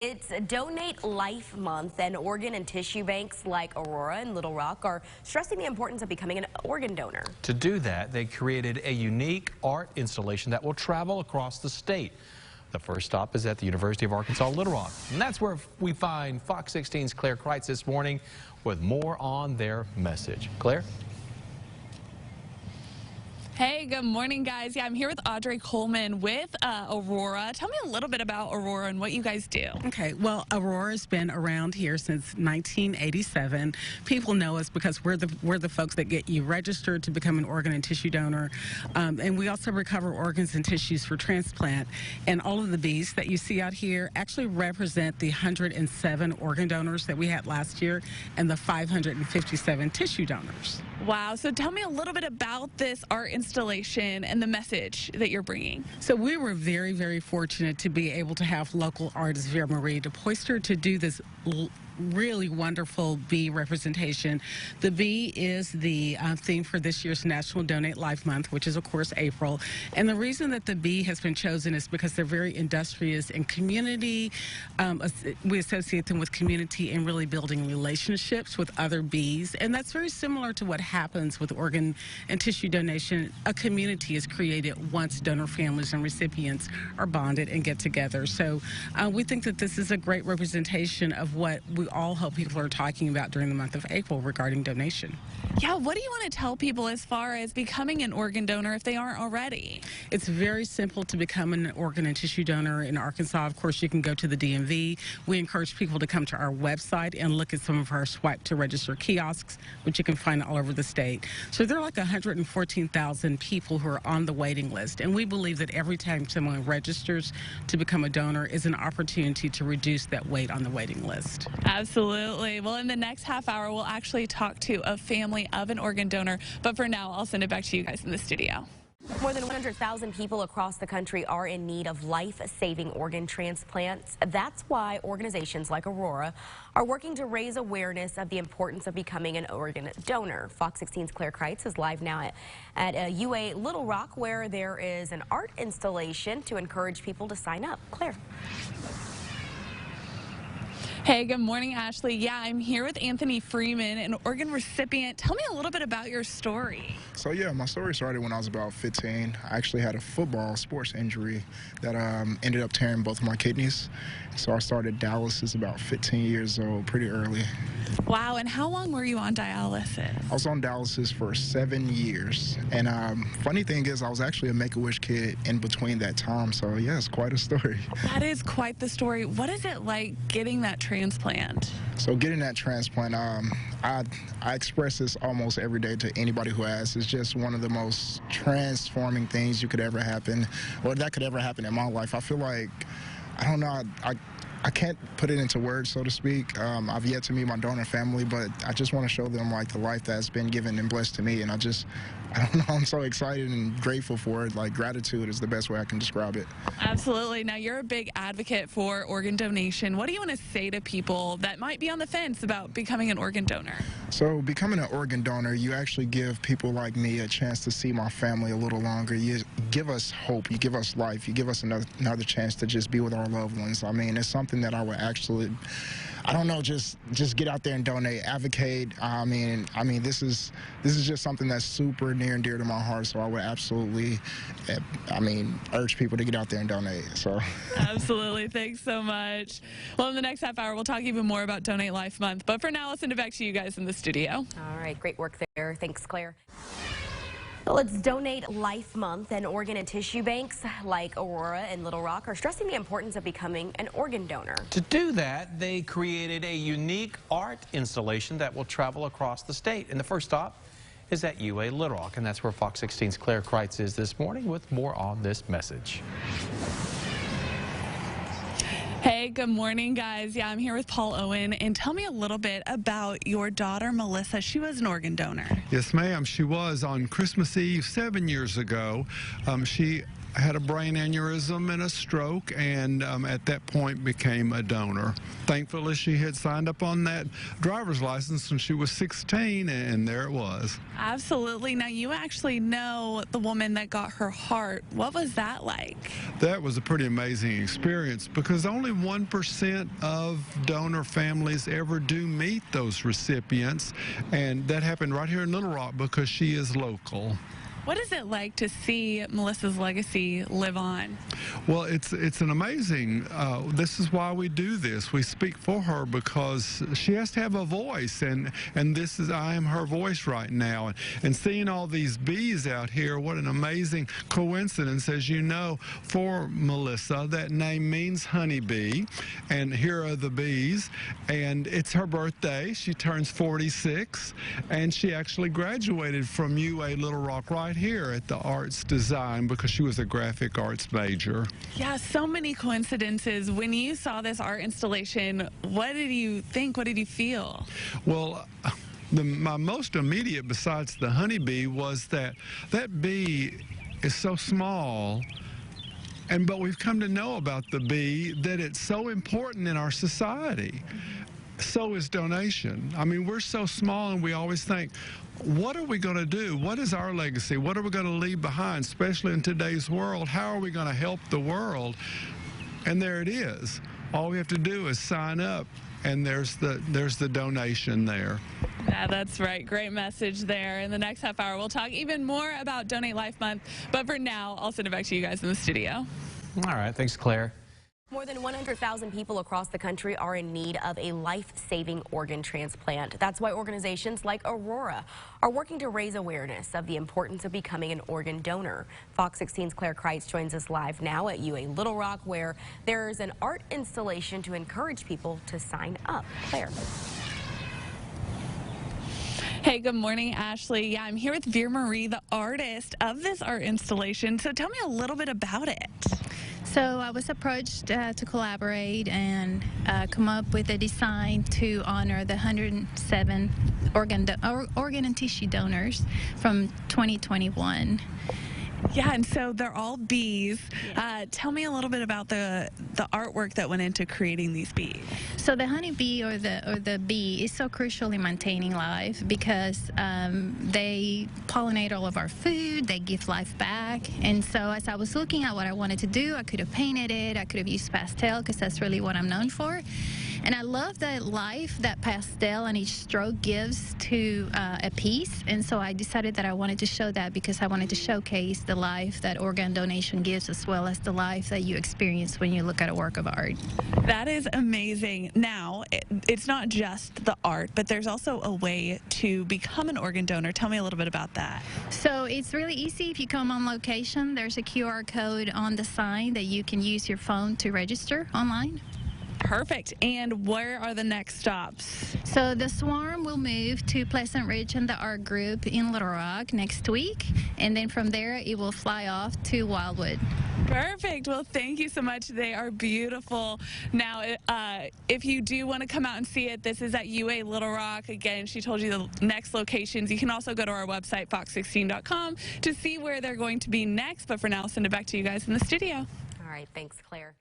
It's Donate Life Month, and organ and tissue banks like ARORA and Little Rock are stressing the importance of becoming an organ donor. To do that, they created a unique art installation that will travel across the state. The first stop is at the University of Arkansas Little Rock, and that's where we find Fox 16's Claire Kreitz this morning with more on their message. Claire? Hey, good morning, guys. Yeah, I'm here with Audrey Coleman with ARORA. Tell me a little bit about ARORA and what you guys do. Okay, well, ARORA's been around here since 1987. People know us because we're the folks that get you registered to become an organ and tissue donor, and we also recover organs and tissues for transplant. And all of the bees that you see out here actually represent the 107 organ donors that we had last year and the 557 tissue donors. Wow. So tell me a little bit about this art installation and the message that you're bringing. So we were very, very fortunate to be able to have local artist Vera Marie de Poyster to do this really wonderful bee representation. The bee is the theme for this year's National Donate Life Month, which is of course April. And the reason that the bee has been chosen is because they're very industrious in community. We associate them with community and really building relationships with other bees. And that's very similar to what happens with organ and tissue donation. A community is created once donor families and recipients are bonded and get together. So we think that this is a great representation of what we all hope people are talking about during the month of April regarding donation. Yeah, what do you want to tell people as far as becoming an organ donor if they aren't already? It's very simple to become an organ and tissue donor in Arkansas. Of course, you can go to the DMV. We encourage people to come to our website and look at some of our swipe to register kiosks, which you can find all over the state. So there are like 114,000 people who are on the waiting list, and we believe that every time someone registers to become a donor is an opportunity to reduce that wait on the waiting list. Absolutely. Well, in the next half hour, we'll actually talk to a family of an organ donor. But for now, I'll send it back to you guys in the studio. More than 100,000 people across the country are in need of life-saving organ transplants. That's why organizations like ARORA are working to raise awareness of the importance of becoming an organ donor. Fox 16's Claire Kreitz is live now at UA Little Rock, where there is an art installation to encourage people to sign up. Claire. Hey, good morning, Ashley. Yeah, I'm here with Anthony Freeman, an organ recipient. Tell me a little bit about your story. So yeah, my story started when I was about 15. I actually had a football sports injury that ended up tearing both of my kidneys. So I started dialysis about 15 years old, pretty early. Wow, and how long were you on dialysis? I was on dialysis for 7 years. And funny thing is, I was actually a Make-A-Wish kid in between that time. So yeah, it's quite a story. That is quite the story. What is it like getting that transplant? So getting that transplant, I express this almost every day to anybody who asks. It's just one of the most transforming things you could ever happen, or that could ever happen in my life. I feel like, I don't know, I can't put it into words, so to speak. I've yet to meet my donor family, but I just want to show them like the life that's been given and blessed to me. And I don't know, I'm so excited and grateful for it. Like, gratitude is the best way I can describe it. Absolutely. Now, you're a big advocate for organ donation. What do you want to say to people that might be on the fence about becoming an organ donor? So becoming an organ donor, you actually give people like me a chance to see my family a little longer. You give us hope. You give us life. You give us another chance to just be with our loved ones. I mean, it's something that I would actually, I don't know, just get out there and donate, advocate. I mean, this is just something that's super near and dear to my heart. So I would absolutely, urge people to get out there and donate. So absolutely, thanks so much. Well, in the next half hour, we'll talk even more about Donate Life Month. But for now, I'll send it back to you guys in the studio. All right, great work there. Thanks, Claire. Well, it's Donate Life Month, and organ and tissue banks like ARORA and Little Rock are stressing the importance of becoming an organ donor. To do that, they created a unique art installation that will travel across the state. And the first stop is at UA Little Rock, and that's where Fox 16's Claire Kreitz is this morning with more on this message. Hey, good morning, guys. Yeah, I'm here with Paul Owen, and tell me a little bit about your daughter, Melissa. She was an organ donor. Yes, ma'am. She was on Christmas Eve 7 years ago. She had a brain aneurysm and a stroke, and at that point became a donor. Thankfully, she had signed up on that driver's license when she was 16, and there it was. Absolutely. Now, you actually know the woman that got her heart. What was that like? That was a pretty amazing experience because only 1% of donor families ever do meet those recipients, and that happened right here in Little Rock because she is local. What is it like to see Melissa's legacy live on? Well, it's an amazing, this is why we do this. We speak for her because she has to have a voice, and I am her voice right now. And seeing all these bees out here, what an amazing coincidence. As you know, for Melissa, that name means honeybee, and here are the bees, and it's her birthday. She turns 46, and she actually graduated from UA Little Rock right here at the Arts Design because she was a graphic arts major. Yeah, so many coincidences. When you saw this art installation, what did you think? What did you feel? Well, my most immediate, besides the honeybee, was that bee is so small, but we've come to know about the bee that it's so important in our society. So is donation. I mean, we're so small and we always think, what are we going to do? What is our legacy? What are we going to leave behind, especially in today's world? How are we going to help the world? And there it is. All we have to do is sign up, and there's the donation there. Yeah, that's right. Great message there. In the next half hour, we'll talk even more about Donate Life Month. But for now, I'll send it back to you guys in the studio. All right. Thanks, Claire. More than 100,000 people across the country are in need of a life-saving organ transplant. That's why organizations like ARORA are working to raise awareness of the importance of becoming an organ donor. Fox 16's Claire Kreitz joins us live now at UA Little Rock, where there's an art installation to encourage people to sign up. Claire. Hey, good morning, Ashley. Yeah, I'm here with Vera Marie, the artist of this art installation. So tell me a little bit about it. So I was approached to collaborate and come up with a design to honor the 107 organ and tissue donors from 2021. Yeah, and so they're all bees. Tell me a little bit about the artwork that went into creating these bees. So the honeybee or the bee is so crucial in maintaining life because they pollinate all of our food, they give life back. And so as I was looking at what I wanted to do, I could have painted it, I could have used pastel because that's really what I'm known for. And I love the life that pastel and each stroke gives to a piece. And so I decided that I wanted to show that because I wanted to showcase the life that organ donation gives as well as the life that you experience when you look at a work of art. That is amazing. Now, it's not just the art, but there's also a way to become an organ donor. Tell me a little bit about that. So it's really easy. If you come on location, there's a QR code on the sign that you can use your phone to register online. Perfect. And where are the next stops? So the swarm will move to Pleasant Ridge and the art group in Little Rock next week. And then from there, it will fly off to Wildwood. Perfect. Well, thank you so much. They are beautiful. Now, if you do want to come out and see it, this is at UA Little Rock. Again, she told you the next locations. You can also go to our website, fox16.com, to see where they're going to be next. But for now, I'll send it back to you guys in the studio. All right. Thanks, Claire.